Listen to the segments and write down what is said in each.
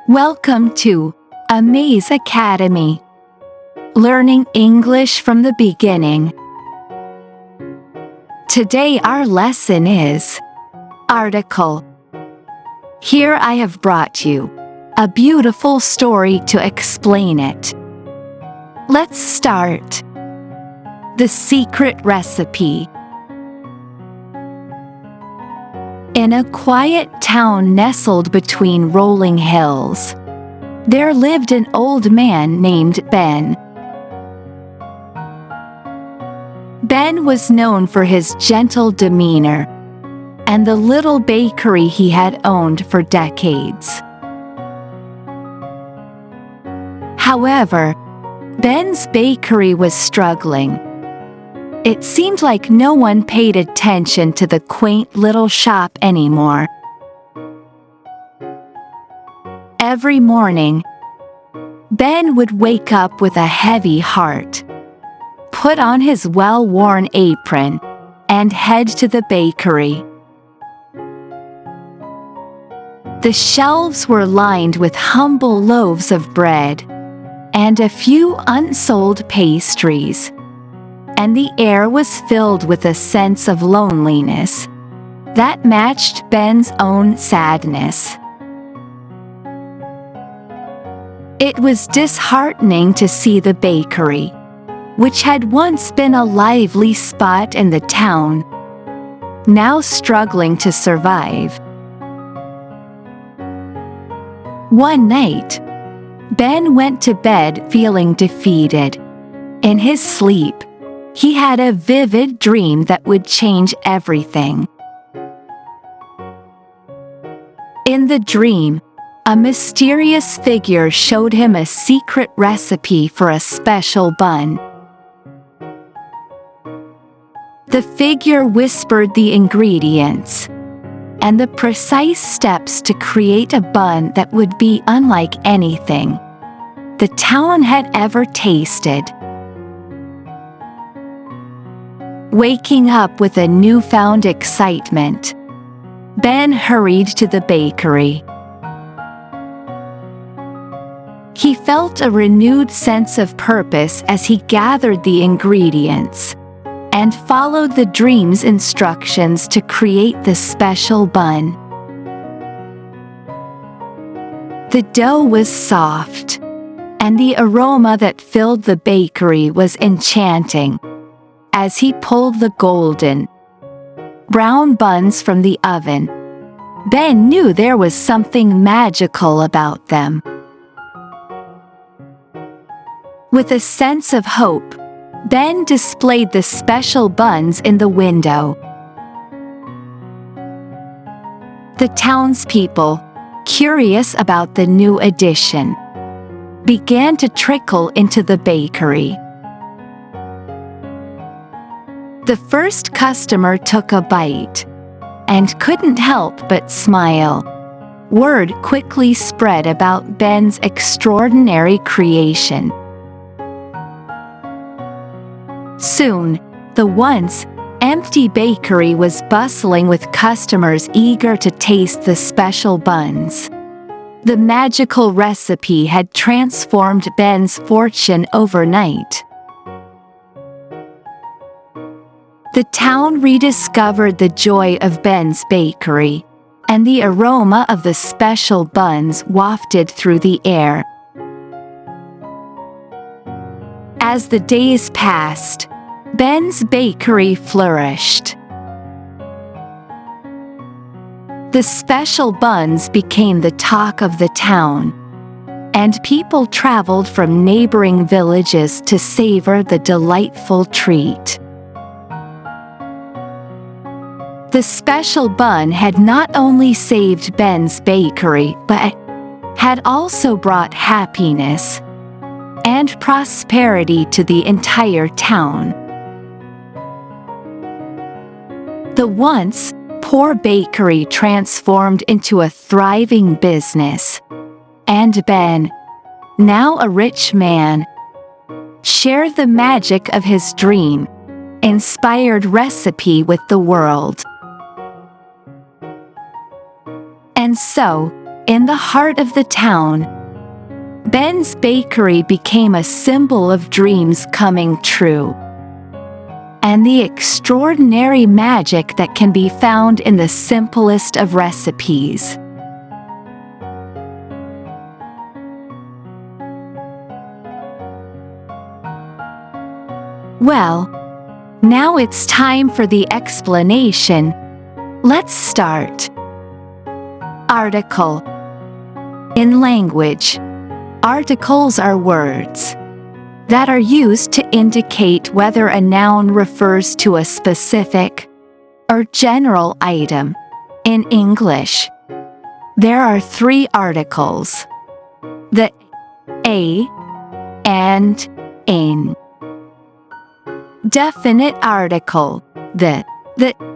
Welcome to Amei's Academy. Learning English from the beginning. Today our lesson is article. Here I have brought you a beautiful story to explain it. Let's start. The secret recipe. In a quiet town nestled between rolling hills, there lived an old man named Ben. Ben was known for his gentle demeanor and the little bakery he had owned for decades. However, Ben's bakery was struggling. It seemed like no one paid attention to the quaint little shop anymore. Every morning, Ben would wake up with a heavy heart, put on his well-worn apron, and head to the bakery. The shelves were lined with humble loaves of bread and a few unsold pastries, and the air was filled with a sense of loneliness that matched Ben's own sadness. It was disheartening to see the bakery, which had once been a lively spot in the town, now struggling to survive. One night, Ben went to bed feeling defeated. In his sleep, he had a vivid dream that would change everything. In the dream, a mysterious figure showed him a secret recipe for a special bun. The figure whispered the ingredients and the precise steps to create a bun that would be unlike anything the town had ever tasted. Waking up with a newfound excitement, Ben hurried to the bakery. He felt a renewed sense of purpose as he gathered the ingredients and followed the dream's instructions to create the special bun. The dough was soft, and the aroma that filled the bakery was enchanting. As he pulled the golden brown buns from the oven, Ben knew there was something magical about them. With a sense of hope, Ben displayed the special buns in the window. The townspeople, curious about the new addition, began to trickle into the bakery. The first customer took a bite and couldn't help but smile. Word quickly spread about Ben's extraordinary creation. Soon, the once empty bakery was bustling with customers eager to taste the special buns. The magical recipe had transformed Ben's fortune overnight. The town rediscovered the joy of Ben's bakery, and the aroma of the special buns wafted through the air. As the days passed, Ben's bakery flourished. The special buns became the talk of the town, and people traveled from neighboring villages to savor the delightful treat. The special bun had not only saved Ben's bakery but had also brought happiness and prosperity to the entire town. The once poor bakery transformed into a thriving business, and Ben, now a rich man, shared the magic of his dream-inspired recipe with the world. And so, in the heart of the town, Ben's bakery became a symbol of dreams coming true and the extraordinary magic that can be found in the simplest of recipes. Well, now it's time for the explanation. Let's start. Article. In language, articles are words that are used to indicate whether a noun refers to a specific or general item. In English, there are 3 articles: the a and in. Definite article. The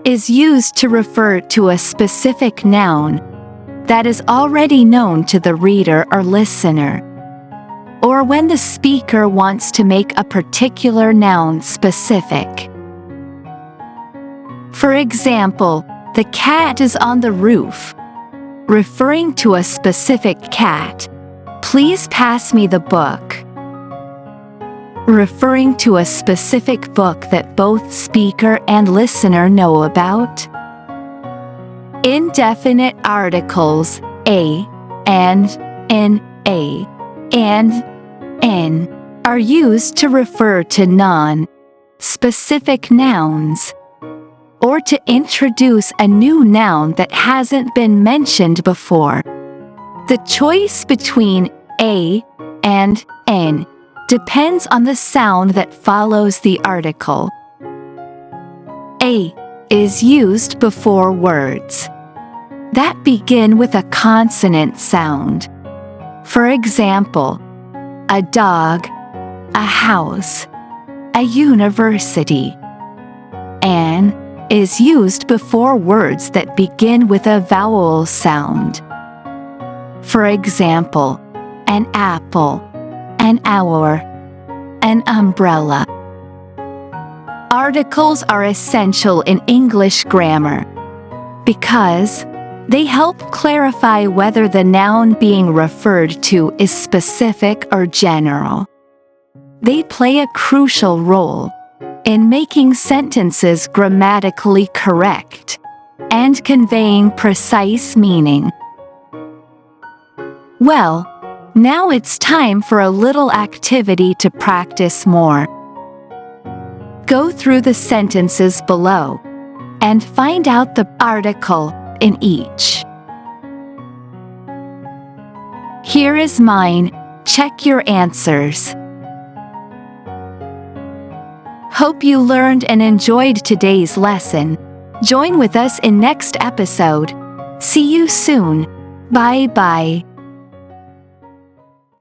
is used to refer to a specific noun that is already known to the reader or listener, or when the speaker wants to make a particular noun specific. For example, the cat is on the roof, referring to a specific cat. Please pass me the book, referring to a specific book that both speaker and listener know about. Indefinite articles a and in, a and in, are used to refer to non-specific nouns, or to introduce a new noun that hasn't been mentioned before. The choice between a and in depends on the sound that follows the article. A is used before words that begin with a consonant sound. For example, a dog, a house, a university. An is used before words that begin with a vowel sound. For example, an apple, an hour, an umbrella. Articles are essential in English grammar because they help clarify whether the noun being referred to is specific or general. They play a crucial role in making sentences grammatically correct and conveying precise meaning. Well, now it's time for a little activity to practice more. Go through the sentences below and find out the article in each. Here is mine. Check your answers. Hope you learned and enjoyed today's lesson. Join with us in next episode. See you soon. Bye-bye.